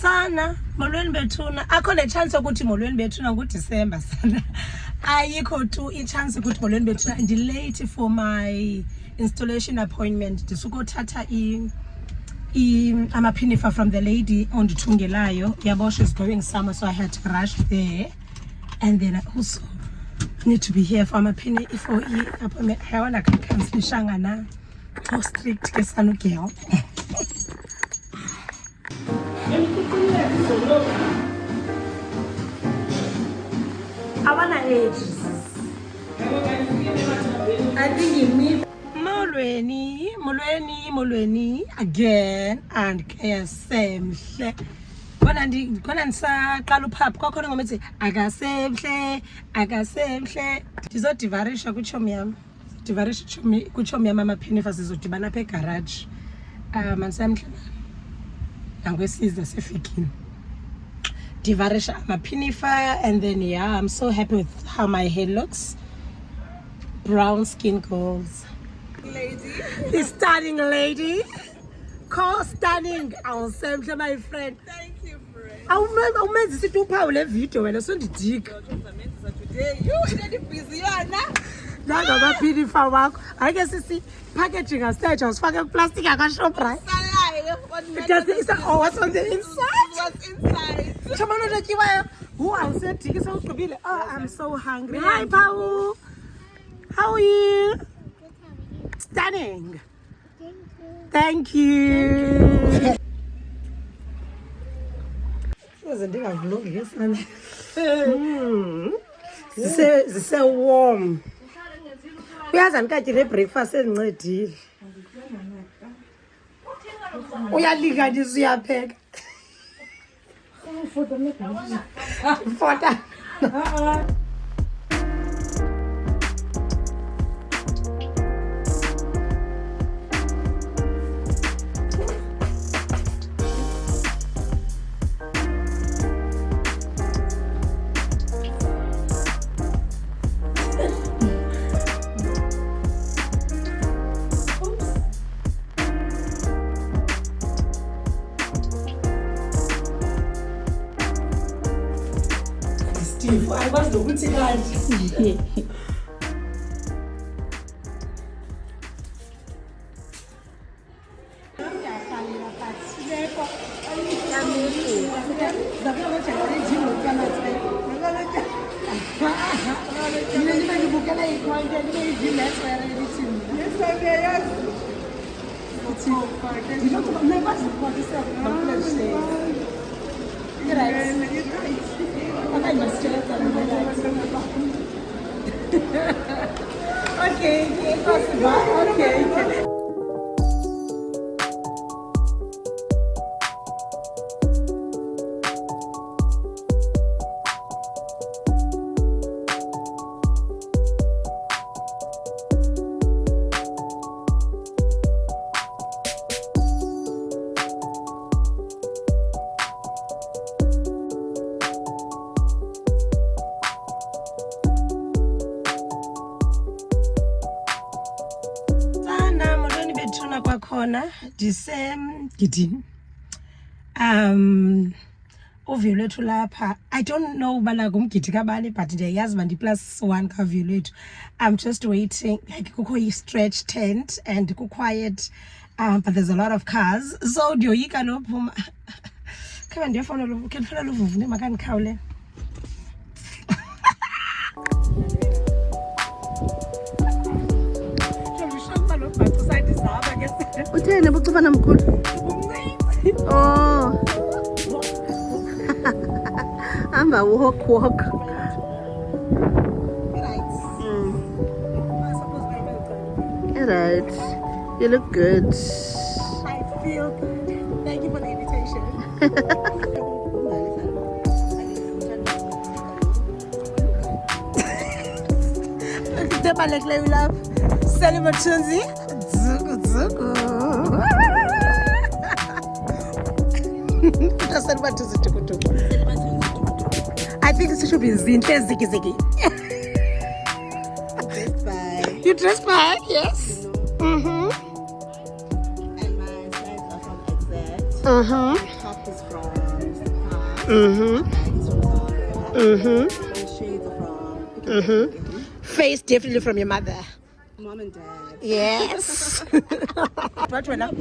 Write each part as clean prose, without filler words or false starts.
Sana, molweni bethuna. Akho le chance ukuthi molweni bethuna ngoDecember sana. Ayikho tu i-chance ukuthi molweni bethuna. Late for my installation appointment. Ndisukothatha amaphinifa from the lady ondithungelayo. Yabo, she's going somewhere, so I had to rush there. And then I also need to be here for amaphini for appointment. I want to cancel shangana. How strict ke sanu girl. Abana age. I think you meet molweni again and kesemhle. Khona ndisaqala uphapha kwakhona ngoma ethi akasemhle ndizodivarisha kutshomi yam. Divarisha kutshomi yam amaphinifa sizodibana apha egarage. Mansemhle nangwesiza sefikini. Divarisha amaphinifa, and then yeah, I'm so happy with how my hair looks. Brown skin goals. Lady. The stunning lady. Call stunning. Awusemhle my friend. Thank you, friend. Awumenza sithi uphawu le video wena sondidika. Today you really busy yana. Nanga amaphinifa wakho. Ayike sisi packaging astage usifake kuplastic akaShoprite. Oh, what's on the inside? What's inside? Who else said oh, I'm so hungry. Hi, Pau. How are you? Stunning. Thank you. Zise warm. Uyazi andikatyile breakfast endincedile. Uyalinganisa uyapheka. Foto. I was the good guy. Okay, possible. Okay. Kwakhona ndisemgidini uviyo lwethu lapha. I don't know ubana ngumgidi kabani, but ndiyayazi uba ndi+1 kaviyo lwethu. I'm just waiting, like kukho i-stretch tent and quiet, but there's a lot of cars, so ndiyoyika nophuma. Khabe ndiyofowunela uvuvu ndimakandikhawule. Utheni bucubana mkhulu? Oh. Hamba walk. Alright. You look good. I feel good. Thank you for the invitation. We love Celebratunzi. Zugu. I think it should be Zintle Ziggy. You dress by? Yes. And my sides are from Exact. Top is from Face definitely from your mother. Mom and dad. Yes. What went up?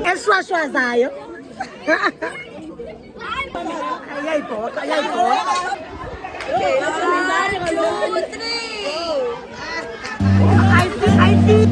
Eswashwazayo. Ayayibhoka, ayayibhoka. Okay, 1, 2, 3. I feel.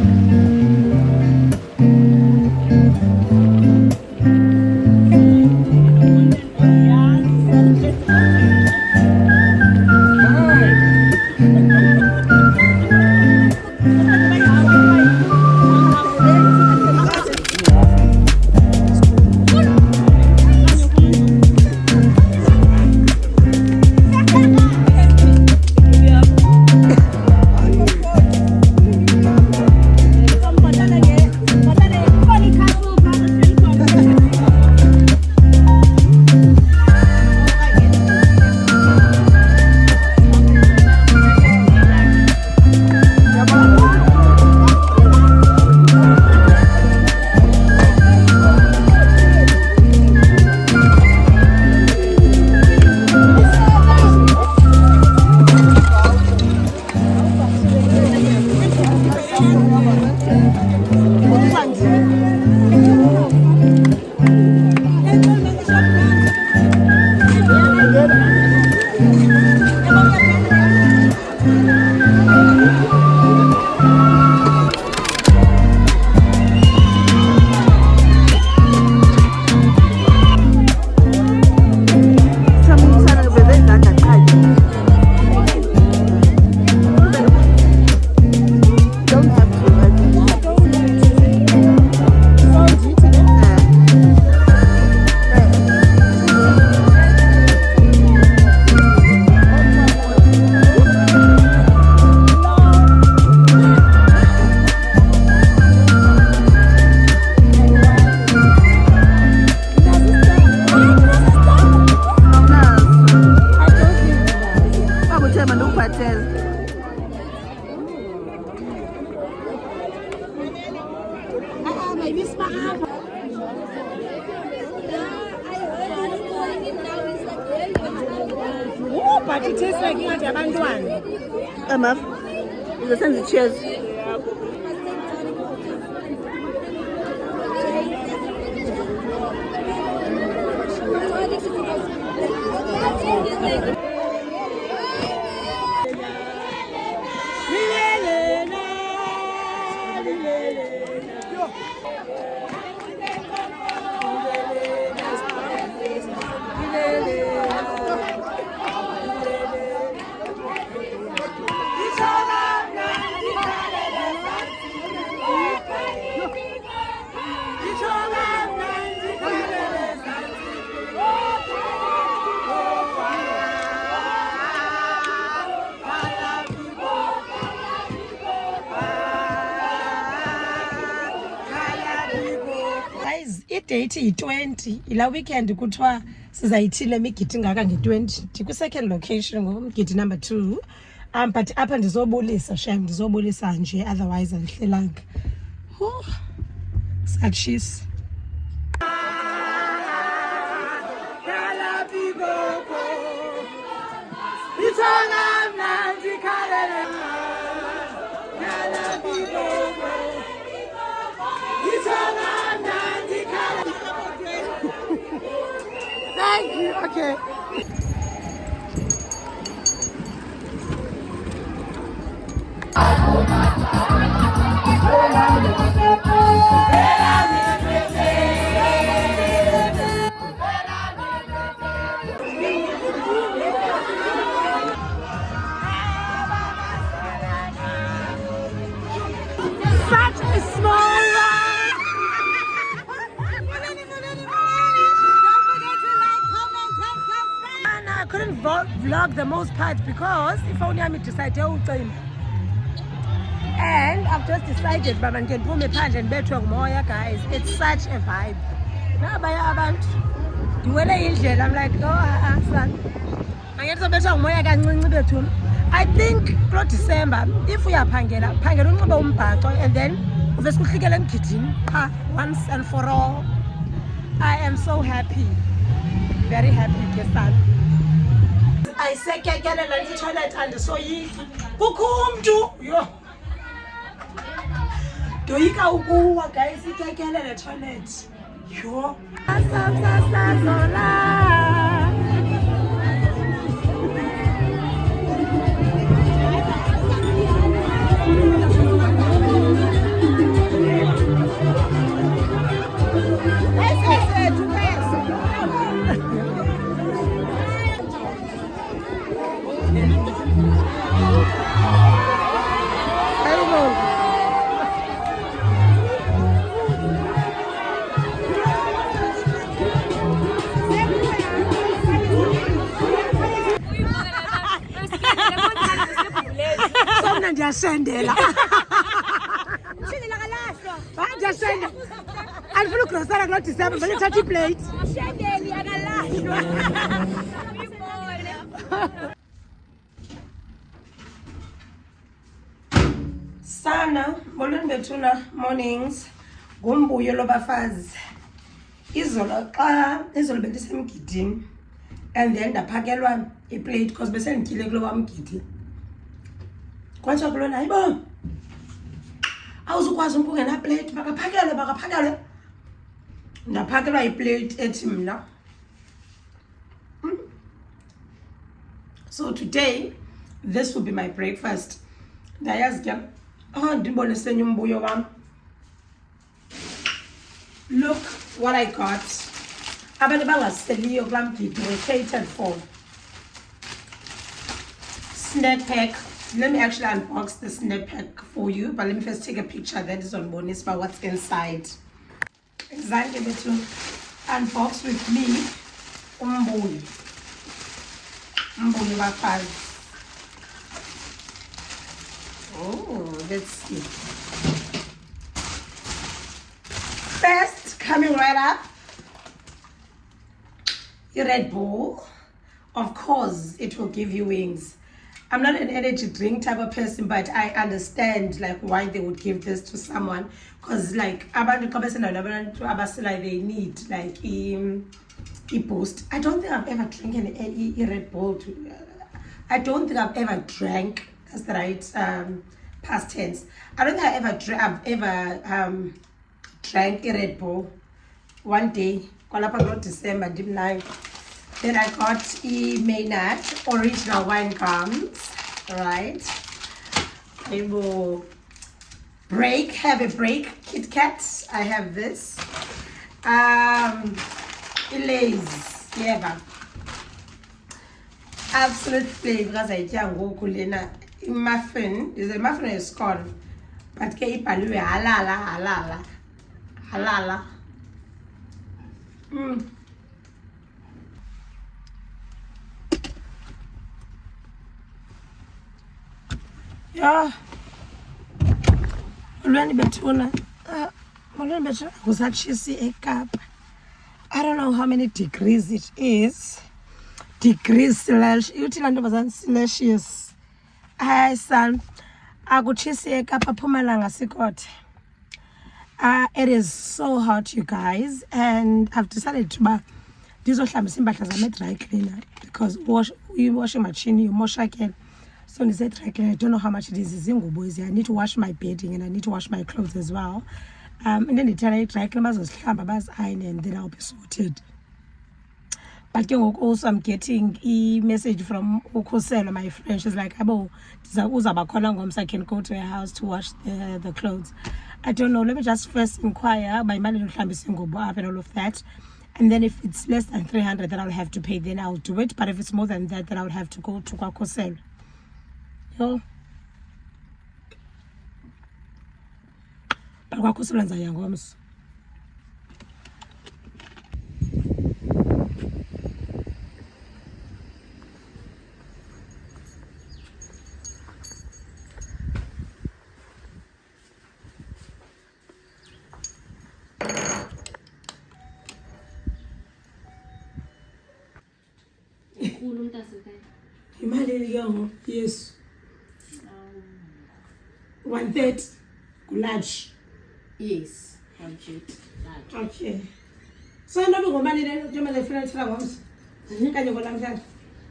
But it tastes like abantwana. The sense of cheers. guys, idate yi-20 ila weekend kuthiwa sizayithile imigidi ngaka nge-20 ndikwi-second location ngomgidi number 2 but apha ndizobulisa shem ndizobulisa nje otherwise andihlelanga satshisa Thank you. Okay. Such a small ride. And I couldn't vlog the most part because if only I decided to and I've just decided but I can pull my pants and bed moya guys. It's such a vibe. I'm like, oh son. I get so better moya. I think for December, if we are pangela and then once and for all. I am so happy. Very happy, Kesan. I say get a toilet and so you yo. Do you go guys? Get a toilet. Yo. Ndiyasendela ndiyasendela andifuna ugrosara kulo December vele thatha iplate sana molweni bethuna mornings ngumbuyo lobafazi izolo bendisemgidini and then ndaphakelwa iplate because besendityile kulo wamgidi kwatsho kulona hayibo awuzukwazi ukungena plate bakaphakele ndaphakelwa iplate ethi mna so today this will be my breakfast ndayazi ke ndibone senye umbuyo wam look what I got abantu bangaseliyo kulaa mgidi were catered for snack pack. Let me actually unbox the snack pack for you, but let me first take a picture that is on bonus about what's inside. Exactly to unbox with me umbuyo bafazi. Oh, let's see. First, coming right up, your Red Bull. Of course, it will give you wings. I'm not an energy drink type of person, but I understand like why they would give this to someone, because like they need like a boost. I don't think I've ever drank a Red Bull. I don't think I've ever drank. That's the right past tense. I don't think I've ever drank a Red Bull. One day, December, didn't I? Then I got Maynard original wine gums, right? I will have a break Kit Kat. I have this. Elays, yeah. Absolute flavor because I can't go kulina. Muffin is a muffin is corn, but ke ipalwe halala. Yeah. Ulwani bethuna. Molweni bethu, kusatshisi eKapa. I don't know how many degrees it is. Degrees slash, uthi laa ntombazana Celsius. Hayi son, akutshisi eKapa, Mpumalanga sikothe. It is so hot, you guys, and I've decided to ndizohlambisa iimpahla zam dry cleaner because washing machine yomoshakele. So ndise dry cleaner, I don't know how much it is. Izingubo ezi, I need to wash my bedding and I need to wash my clothes as well. And then ndithela dry cleaner bazozihlamba bazi-iron and then I'll be sorted. But also I'm getting a message from Ukosela, my friend. She's like, Abo, I can go to her house to wash the clothes. I don't know. Let me just first inquire my money and all of that. And then if it's less than 300 that I'll have to pay, then I'll do it. But if it's more than that, then I'll have to go to Ukosela. Yo. But Ukosela nza yangomso. Yes. 130 large. Yes, 130 large. Okay. So no go mali le njengoba lefuna thina ngomso. Kanye ngolamhlanje.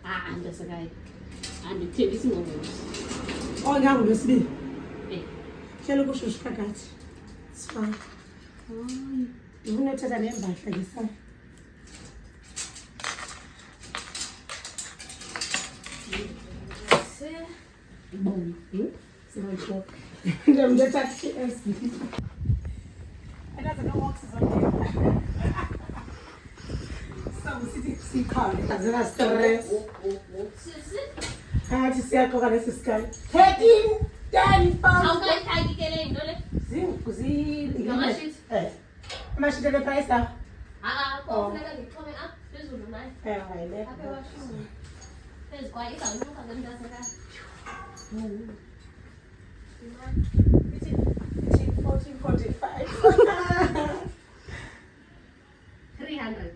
Andasakayi. Andithembisi ngomso. Oh ngangu lesibili. Eh. Hlelo kushushu phakathi. It's fine. Ngifuna ukuthatha lembahla ke sa. Bom. So I'm just asking. I don't know what is on there. So we sit see car. That's not stress. I had to see a car this sky. 13 10 pounds. How can I take it in, dole? Zin. How much is? How much is the price now? Kufuneka ngixhome apha phezulu naye. I left. Apha washini. Phezulu kwa izawunyuka ke mntasekazi. 1445. 300.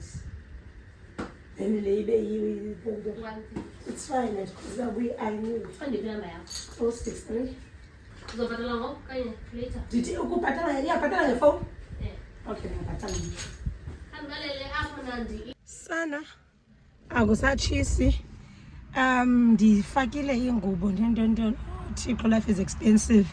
Then labor you. 150. It's fine because I knew. Andiphi namba yakho? 463. Uzobhatala ngoku kanye later. Did you ukubhatala ngiyabhatala ngefone? Okay, ngiyabhatala. Kandibalele apho nandi. Sana akusatshisi. Ndifakile ingubo nto Thixo, life is expensive,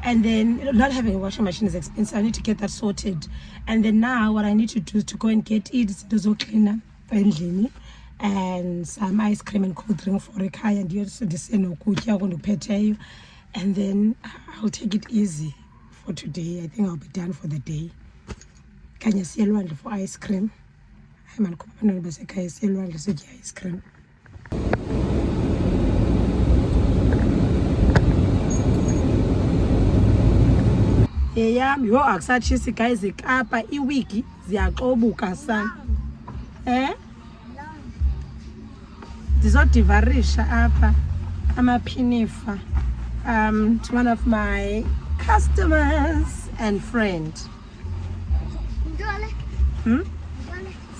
and then not having a washing machine is expensive. I need to get that sorted, and then now what I need to do is to go and get izinto cleaner endlini and some ice cream and cold drink for ekhaya ndisenokutya okundiphetheyo, and then I'll take it easy for today. I think I'll be done for the day. Kanye siye elwandle for ice cream. Hayi man, kuba abantwana basekhaya siye elwandle sitya ice cream. Yeyam, yho akusatshisi guys, eKapa iwiki ziyaxobuka sana. Ndizodivarisha apha amaphinifa to one of my customers and friend.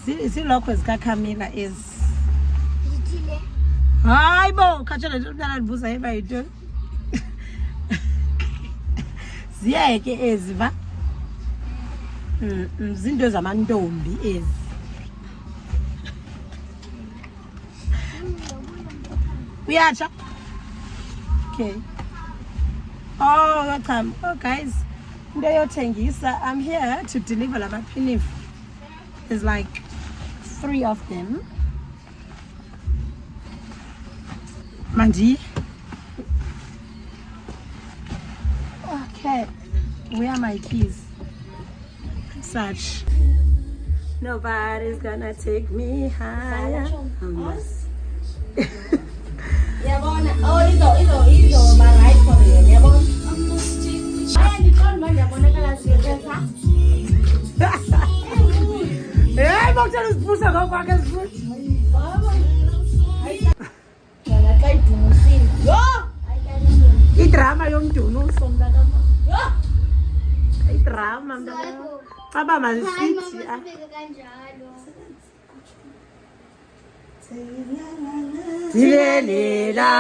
Ziilokhwe zikaCamilla ezi. Hayi bo, khatshela nje umntana ndibuza yeba yintoni. Ziyeke ezi ba. Zinto zamantombi ezi. Uyatsha? Okay. Oh, come. Oh, guys. Into yothengisa. I'm here to deliver la maphinifa. There's like 3 of them. Mandi. Okay. Where are my keys? Such. Nobody's gonna take me higher. Yabona, izo ba right for you, yabona. Aya ndiqonda ngiyabonakala siyeza. Hey, bawutshela uzivusa ngokwakhe zivuthi. Yona xa idumusile. Yo! Idrama yomdunuso mntakama. Yo! drama mntana. Baba masisithi. Ulelela.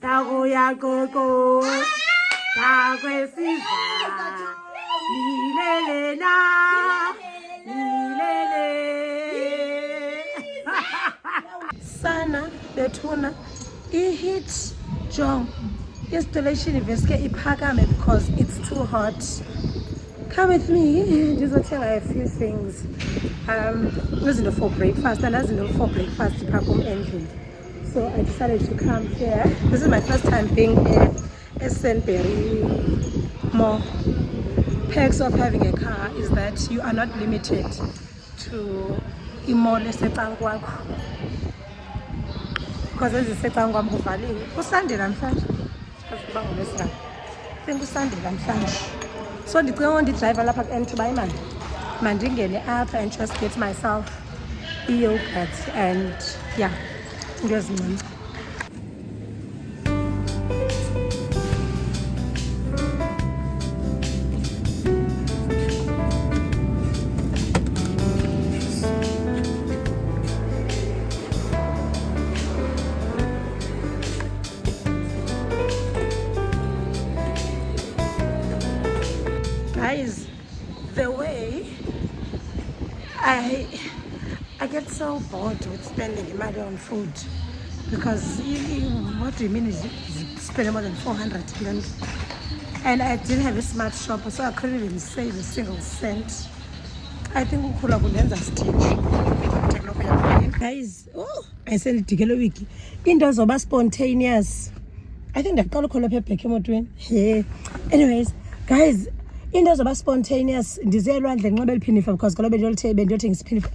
Takuya koko. Takwesiza. Ulelela. Sana bethuna hit John installation iveske iphakame because it's too hot. Come with me. Ndizothenga a few things izinto for breakfast and izinto for breakfast iphakam endlini. So I decided to come here. This is my first time being here at Sandbury Mall. Perks of having a car is that you are not limited to imall esecangkwakho. Because this is secangkwam kuvaliwe. Usunday namhlanje. Asiba ngolwesibani. I think uSunday namhlanje. So ndicinga ndidrive lapha ku-N2 bayimani. Mandingene apha and just get myself yogurt and yeah, into ezincinci. Guys, the way I get so bored with spending money on food because what do you mean is spending more than 400 and I didn't have a smart shopper, so I couldn't even save a single cent. I think ukula kulenza stage. Guys, I said it together wiki. Into zoba spontaneous. I think they've got to call up a pekemotwen. Yeah. Anyways, guys, into zoba spontaneous ndizelwandle nqobe liphinifa because kalobe bendiyothenga isiphinifa.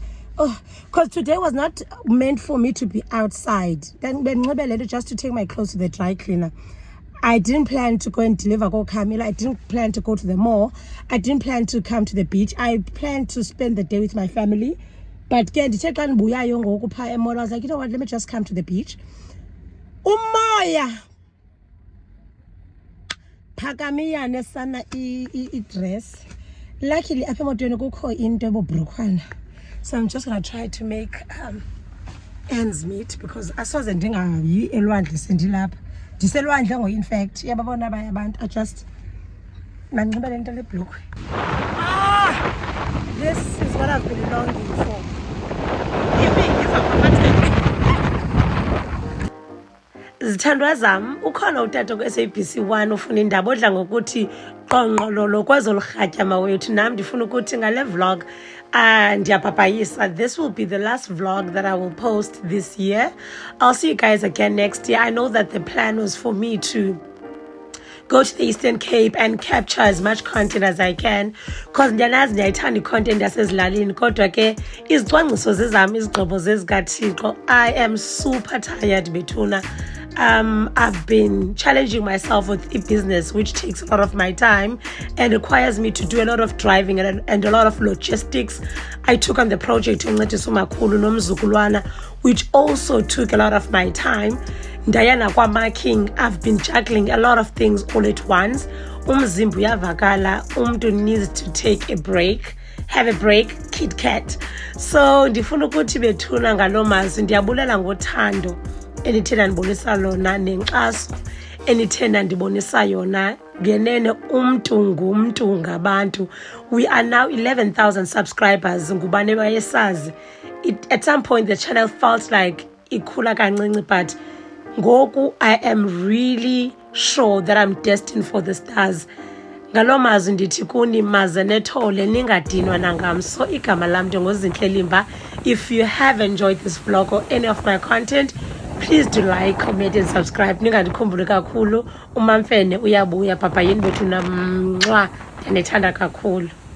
Because today was not meant for me to be outside. Then benqobe just to take my clothes to the dry cleaner. I didn't plan to go and deliver Camila. I didn't plan to go to the mall. I didn't plan to come to the beach. I planned to spend the day with my family. But I was like, you know what, let me just come to the beach. Umoya Pagamiya nesana I dress. Luckily apha emotweni kukho into ebobhrukwana. So I'm just gonna try to make ends meet because asoze ndingayi elwandle sendilapha. Ndiselwandle ngo in fact yababona abanye abantu I just manxiba le nto lebhlukwe. This is what I've been longing for. Zithandwa zam ukhona utata ku-SABC 1 ufuna indaba odla ngokuthi qonqololo kwezolurhatya mawethu nam ndifuna ukuthi ngale vlog ndiyabhabhayisa. This will be the last vlog that I will post this year. I'll see you guys again next year. I know that the plan was for me to go to the Eastern Cape and capture as much content as I can because ndiyanazi ndiyayithanda i-content yasezilalini kodwa ke izicwangciso zezam izigqibo zezikaThixo. I am super tired bethuna. I've been challenging myself with e-business, which takes a lot of my time and requires me to do a lot of driving and a lot of logistics. I took on the project which also took a lot of my time. Diana kwa marking, I've been juggling a lot of things all at once. Umzimbu uyavakala, umntu needs to take a break. Have a break, Kit Kat. So ndifuna ukuthi bethuna ngalo mazwi ndiyabulela ngothando enithenda ndibonisa lona nenkxaso enithenda ndibonisa yona ngenene umntu ngumntu ngabantu. We are now 11,000 subscribers ngubane bayesazi. At some point the channel felt like ikhula kancinci but ngoku I am really sure that I'm destined for the stars. Ngalo mazwi ndithi kuni maze nethole ningadinwa nangam. So igama lam njengozinhle Limba. If you have enjoyed this vlog or any of my content, please do like, comment and subscribe. Ningandikhumbule kakhulu uMamfene uyabuya bhabhayini bethu namncwa ndanethanda kakhulu.